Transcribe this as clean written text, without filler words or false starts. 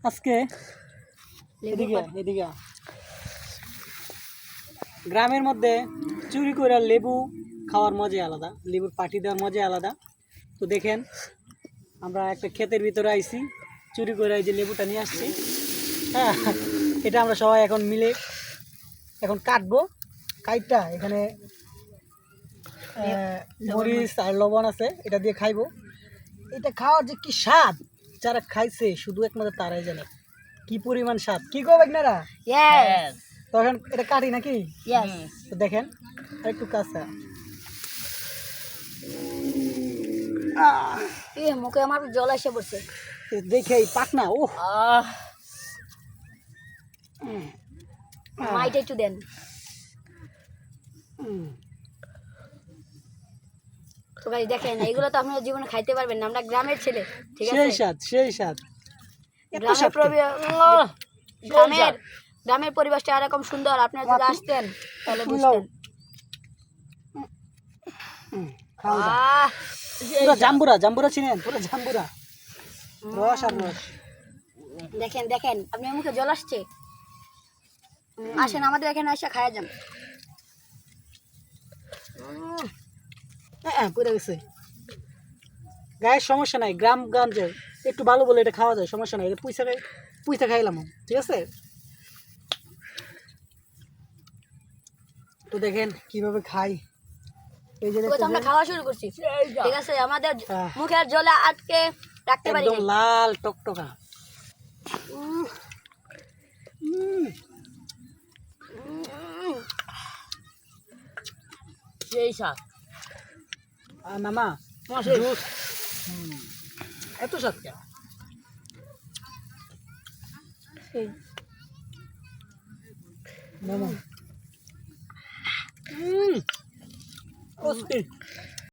আজকে এদিকে গ্রামের মধ্যে চুরি করে লেবু খাওয়ার মজাই আলাদা, লেবুর পাটি দেওয়ার মজাই আলাদা। তো দেখেন আমরা একটা ক্ষেতের ভিতরে আইছি, চুরি করে এই যে লেবুটা নিয়ে আসছি। হ্যাঁ, এটা আমরা সবাই এখন মিলে এখন কাটবো। কাইটটা এখানে মরিচ আর লবণ আছে, এটা দিয়ে খাইবো। এটা খাওয়ার যে কি স্বাদ, যারা খাইছে শুধু একমাত্র তারাই জানে কি পরিমাণ স্বাদ। কি গো আপনারা? তখন এটা কাটি নাকি? তো দেখেন আর একটু কাঁচা, মুখে আমার জল এসে পড়ছে দেখে পাকনা। ও মাইটা একটু দেন। তো ভাই দেখেন, এইগুলো তো আপনারা জীবনে খাইতে পারবেন না, আমরা গ্রামের ছেলে, ঠিক আছে? সেই স্বাদ গ্রামের পরিবেশটা এরকম সুন্দর, আপনারা যদি আসতেন তাহলে বুঝতেন। পুরো জাম্বুরা চিনেন? পুরো জাম্বুরা, রস আর রস। দেখেন দেখেন, আপনার মুখে জল আসছে। আসেন আমাদের এখানে এসে খায়া যান। হ্যাঁ পড়ে গেছে গায়ের, সমস্যা নাই। গ্রামগঞ্জে একটু ভালো বলে এটা খাওয়া যায়, সমস্যা নাই। এটা পুঁইশা খাইলাম, ঠিক আছে? তো দেখেন কিভাবে খাই। এই যে আমরা খাওয়া শুরু করছি, ঠিক আছে? আমাদের মুখের জলে আটকে রাখতে পারি, একদম লাল টকটকা। সেই স্বাদ। মামা জুস, এত স্বাদ কেন? মামা অস্থির।